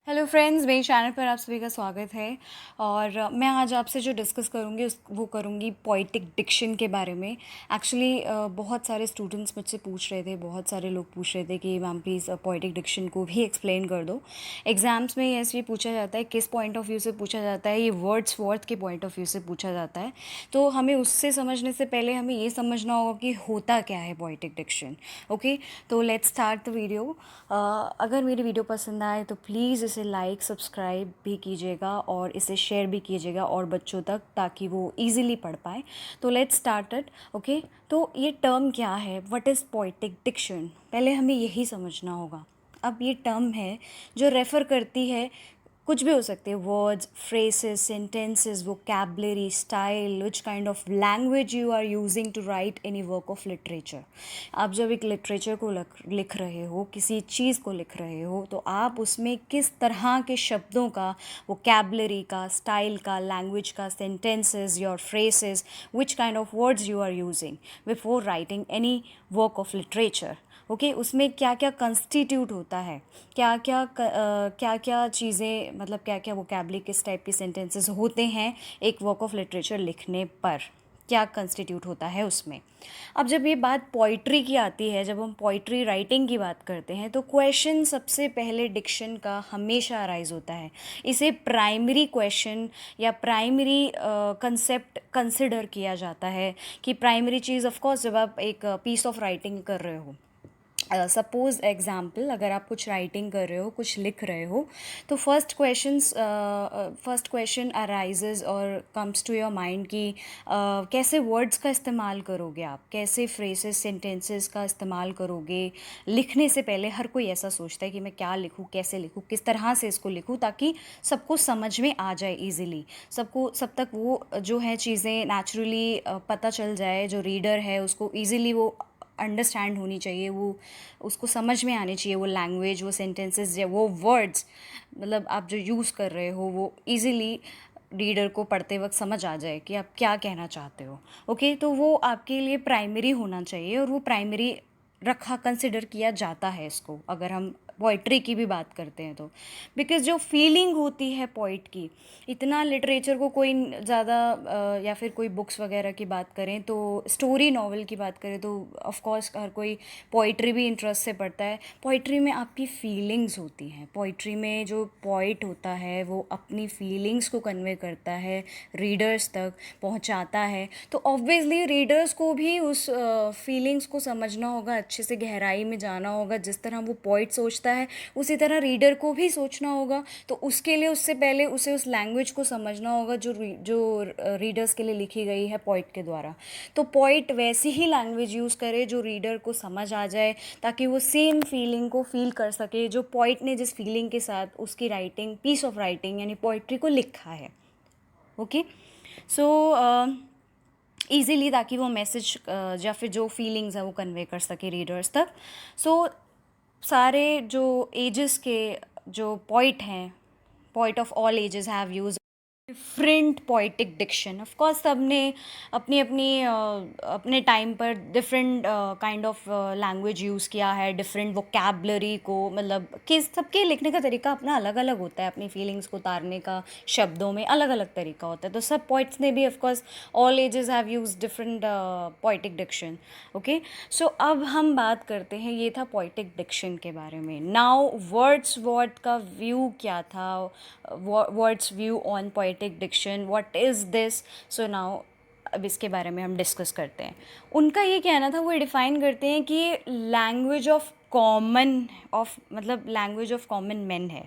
Hello friends, मेरे channel पर आप सभी का स्वागत है। और मैं आज आपसे जो डिस्कस करूँगी वो करूँगी पोइटिक डिक्शन के बारे में। एक्चुअली बहुत सारे स्टूडेंट्स मुझसे पूछ रहे थे, बहुत सारे लोग पूछ रहे थे कि मैम प्लीज़ पोइटिक डिक्शन को भी एक्सप्लेन कर दो। एग्ज़ाम्स में ऐसे पूछा जाता है, किस पॉइंट ऑफ व्यू से पूछा जाता है, ये वर्ड्सवर्थ के पॉइंट ऑफ व्यू से पूछा जाता है। तो हमें उससे समझने से पहले हमें ये समझना होगा कि होता क्या है पोइटिक डिक्शन। ओके, तो लेट्स स्टार्ट द वीडियो। अगर मेरी वीडियो पसंद आए तो प्लीज़ इसे लाइक सब्सक्राइब भी कीजिएगा और इसे शेयर भी कीजिएगा और बच्चों तक, ताकि वो इजीली पढ़ पाए। तो लेट्स स्टार्ट इट। ओके, तो ये टर्म क्या है, व्हाट इज़ पोइटिक डिक्शन, पहले हमें यही समझना होगा। अब ये टर्म है जो रेफ़र करती है, कुछ भी हो सकते हैं, words, phrases, sentences, vocabulary, style, which kind of language you are using to write any work of literature. आप जब एक लिटरेचर को लिख रहे हो, किसी चीज़ को लिख रहे हो, तो आप उसमें किस तरह के शब्दों का, वोकैबलरी का, स्टाइल का, लैंग्वेज का, sentences, your phrases, which kind of words you are using before writing any work of literature. Okay, उसमें क्या क्या कंस्टिट्यूट होता है, क्या क्या चीज़ें, मतलब क्या क्या वोकैबलरी, किस टाइप के सेंटेंसेस होते हैं एक वर्क ऑफ लिटरेचर लिखने पर, क्या कंस्टिट्यूट होता है उसमें। अब जब ये बात पोइट्री की आती है, जब हम पोइट्री राइटिंग की बात करते हैं, तो क्वेश्चन सबसे पहले डिक्शन का हमेशा अराइज होता है। इसे प्राइमरी क्वेश्चन या प्राइमरी कंसेप्ट कंसिडर किया जाता है कि प्राइमरी चीज़, ऑफ कोर्स, जब आप एक पीस ऑफ राइटिंग कर रहे हो, सपोज़ एग्ज़ाम्पल, अगर आप कुछ राइटिंग कर रहे हो, कुछ लिख रहे हो, तो फर्स्ट क्वेश्चन अराइजेज़ और कम्स टू योर माइंड कि कैसे वर्ड्स का इस्तेमाल करोगे आप, कैसे फ्रेजेस, सेंटेंसेस का इस्तेमाल करोगे। लिखने से पहले हर कोई ऐसा सोचता है कि मैं क्या लिखूँ, कैसे लिखूँ, किस तरह से इसको लिखूँ ताकि सबको समझ में आ जाए ईज़िली, सब तक वो जो है चीज़ें नेचुरली पता चल जाए, जो रीडर है उसको ईज़िली वो अंडरस्टैंड होनी चाहिए, वो उसको समझ में आनी चाहिए, वो लैंग्वेज, वो सेंटेंसेस या वो वर्ड्स, मतलब आप जो यूज़ कर रहे हो, वो इजीली रीडर को पढ़ते वक्त समझ आ जाए कि आप क्या कहना चाहते हो। ओके, तो वो आपके लिए प्राइमरी होना चाहिए और वो प्राइमरी रखा, कंसिडर किया जाता है इसको, अगर हम पोइट्री की भी बात करते हैं तो। बिकॉज़ जो फीलिंग होती है पोइट की, इतना लिटरेचर को कोई ज़्यादा या फिर कोई बुक्स वगैरह की बात करें, तो स्टोरी नॉवल की बात करें तो ऑफ कोर्स हर कोई पोइट्री भी इंटरेस्ट से पढ़ता है। पोइट्री में आपकी फीलिंग्स होती हैं, पोइट्री में जो पोइट होता है वो अपनी फीलिंग्स को कन्वे करता है, रीडर्स तक पहुंचाता है। तो ऑब्वियसली रीडर्स को भी उस फीलिंग्स को समझना होगा, अच्छे से गहराई में जाना होगा। जिस तरह वो पोइट सोचता है उसी तरह रीडर को भी सोचना होगा। तो उसके लिए उससे पहले उसे उस लैंग्वेज को समझना होगा जो रीडर्स के लिए लिखी गई है पोइट के द्वारा। तो पोइट वैसी ही लैंग्वेज यूज़ करे जो रीडर को समझ आ जाए, ताकि वो सेम फीलिंग को फील कर सके जो पोइट ने जिस फीलिंग के साथ उसकी राइटिंग, पीस ऑफ राइटिंग यानी पोइट्री को लिखा है। ओके, सो ईज़िली, ताकि वो मैसेज या फिर जो फीलिंग्स है वो कन्वे कर सके रीडर्स तक। सो सारे जो एजेस के जो पोइट हैं, poet of all ages have use different poetic diction. Of course सबने अपनी अपनी अपने टाइम पर different kind of language use किया है, डिफरेंट वोकैबलरी को, मतलब कि सबके लिखने का तरीका अपना अलग अलग होता है, अपनी फीलिंग्स को उतारने का शब्दों में अलग अलग तरीका होता है। तो सब पोइट्स ने भी of course all ages have use different poetic diction. Okay, so अब हम बात करते हैं, ये था पोइटिक डिक्शन के बारे में। नाउ वर्ड्स वर्ड का व्यू क्या था, words view on poetic diction, what is this. So now अब इसके बारे में हम डिस्कस करते हैं। उनका ये कहना था, वो डिफ़ाइन करते हैं कि लैंग्वेज ऑफ कॉमन ऑफ, मतलब लैंग्वेज ऑफ कॉमन मैन है।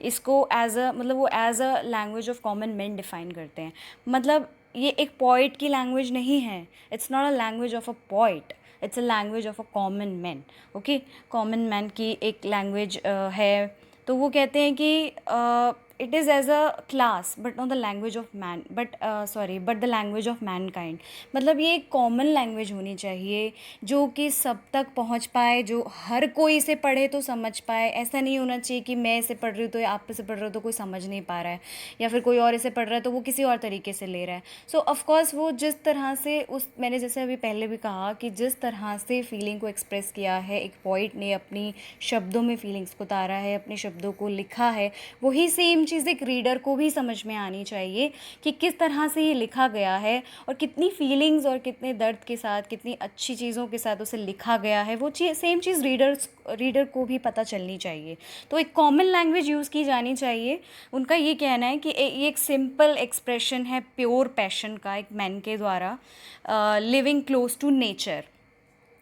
इसको एज अ, मतलब वो as a language of common man define करते हैं। मतलब ये एक पोइट की लैंग्वेज नहीं है, it's not a language of a poet, it's a language of a common man. Okay, common man की एक लैंग्वेज है। तो वो कहते हैं कि it is as a class but not the language of man but sorry but the language of mankind। मतलब ये एक कॉमन लैंग्वेज होनी चाहिए जो कि सब तक पहुंच पाए, जो हर कोई इसे पढ़े तो समझ पाए। ऐसा नहीं होना चाहिए कि मैं इसे पढ़ रही हूँ तो या आप इसे पढ़ रहे हो तो कोई समझ नहीं पा रहा है, या फिर कोई और इसे पढ़ रहा है तो वो किसी और तरीके से ले रहा है। सो ऑफकोर्स वो जिस तरह से उस मैंने जैसे अभी पहले भी कहा कि जिस तरह से फीलिंग को एक्सप्रेस किया है एक पोइट ने, अपनी शब्दों में फीलिंग्स को उतारा है, अपने शब्दों को लिखा है, वही सेम चीज़ एक रीडर को भी समझ में आनी चाहिए कि किस तरह से ये लिखा गया है और कितनी फीलिंग्स और कितने दर्द के साथ, कितनी अच्छी चीज़ों के साथ उसे लिखा गया है। वो चीज़ सेम चीज़ रीडर को भी पता चलनी चाहिए। तो एक कॉमन लैंग्वेज यूज़ की जानी चाहिए। उनका ये कहना है कि ये एक सिंपल एक्सप्रेशन है प्योर पैशन का एक मैन के द्वारा, living close to nature.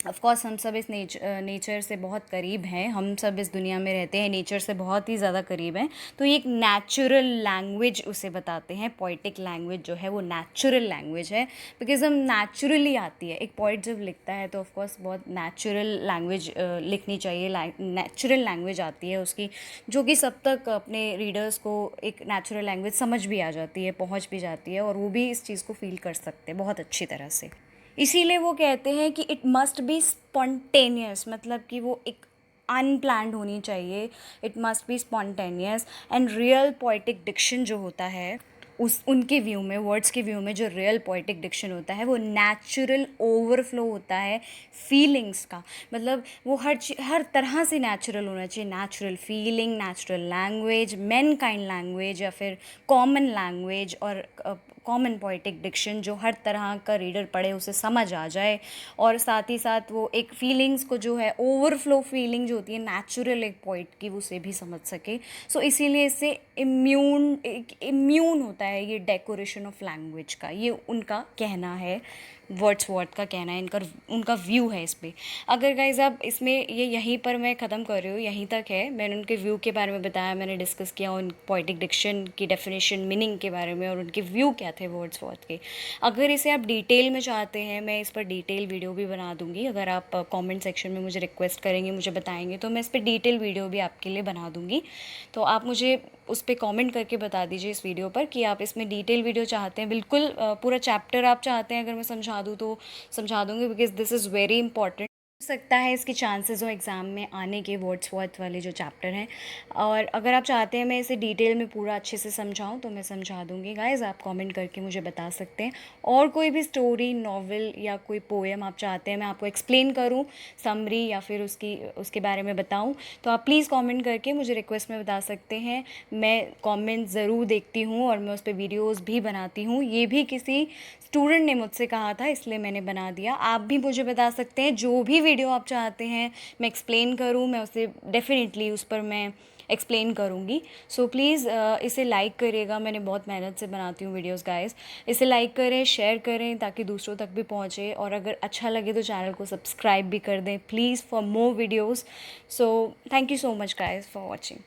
Of course हम सब इस नेचर से बहुत करीब हैं, हम सब इस दुनिया में रहते हैं, नेचर से बहुत ही ज़्यादा करीब हैं। तो ये एक नेचुरल लैंग्वेज उसे बताते हैं। पोइटिक लैंग्वेज जो है वो नेचुरल लैंग्वेज है, बिकॉज हम नेचुरली आती है। एक पोइट जब लिखता है तो ऑफ कोर्स बहुत नेचुरल लैंग्वेज लिखनी चाहिए, नेचुरल लैंग्वेज आती है उसकी, जो कि सब तक अपने रीडर्स को एक नेचुरल लैंग्वेज समझ भी आ जाती है, पहुँच भी जाती है, और वो भी इस चीज़ को फील कर सकते हैं बहुत अच्छी तरह से। इसीलिए वो कहते हैं कि इट मस्ट बी स्पॉन्टेनियस, मतलब कि वो एक अनप्लान्ड होनी चाहिए। It must be spontaneous and real poetic diction जो होता है उस उनके व्यू में, वर्ड्स के व्यू में, जो रियल पोइटिक डिक्शन होता है वो नेचुरल ओवरफ्लो होता है फीलिंग्स का। मतलब वो हर तरह से नेचुरल होना चाहिए। Natural feeling, natural language, man kind language, या फिर कॉमन लैंग्वेज और कॉमन पोइटिक डिक्शन जो हर तरह का रीडर पढ़े उसे समझ आ जाए, और साथ ही साथ वो एक फीलिंग्स को जो है ओवरफ्लो फीलिंग जो होती है नेचुरल एक पोइट की, वो उसे भी समझ सके। सो इसीलिए इससे इम्यून होता है ये डेकोरेशन ऑफ लैंग्वेज का, ये उनका कहना है, वर्ड्सवर्थ का कहना है, उनका व्यू है इस पर। अगर गाइज आप इसमें ये यहीं पर मैं ख़त्म कर रही हूँ, यहीं तक है। मैंने उनके व्यू के बारे में बताया, मैंने डिस्कस किया उन पोइटिक डिक्शन की डेफिनेशन, मीनिंग के बारे में, और उनके व्यू क्या थे वर्ड्सवर्थ के। अगर इसे आप डिटेल में चाहते हैं, मैं इस पर डिटेल वीडियो भी बना दूँगी। अगर आप कमेंट सेक्शन में मुझे रिक्वेस्ट करेंगे, मुझे बताएंगे, तो मैं इस पर डिटेल वीडियो भी आपके लिए बना दूँगी। तो आप मुझे उस पर कमेंट करके बता दीजिए इस वीडियो पर कि आप इसमें डिटेल वीडियो चाहते हैं, बिल्कुल पूरा चैप्टर आप चाहते हैं। अगर मैं समझा दूँ तो समझा दूँगी, because this is very important. हो सकता है इसके चांसेस हो एग्ज़ाम में आने के, वर्ड्सवर्थ वाले जो चैप्टर हैं। और अगर आप चाहते हैं मैं इसे डिटेल में पूरा अच्छे से समझाऊं तो मैं समझा दूंगी। गाइज़ आप कमेंट करके मुझे बता सकते हैं। और कोई भी स्टोरी, नॉवल या कोई पोएम आप चाहते हैं मैं आपको एक्सप्लेन करूं, समरी, या फिर उसके बारे में बताऊं, तो आप प्लीज़ कमेंट करके मुझे रिक्वेस्ट में बता सकते हैं। मैं कमेंट ज़रूर देखती हूँ और मैं उस पर वीडियोज़ भी बनाती हूँ। ये भी किसी स्टूडेंट ने मुझसे कहा था, इसलिए मैंने बना दिया। आप भी मुझे बता सकते हैं, जो भी वीडियो आप चाहते हैं मैं एक्सप्लेन करूं, मैं उसे डेफिनेटली उस पर मैं एक्सप्लेन करूंगी। सो प्लीज़ इसे लाइक करिएगा, मैंने बहुत मेहनत से बनाती हूँ वीडियोस गाइस। इसे लाइक करें, शेयर करें, ताकि दूसरों तक भी पहुँचे, और अगर अच्छा लगे तो चैनल को सब्सक्राइब भी कर दें please for more videos. So thank you so much guys for watching.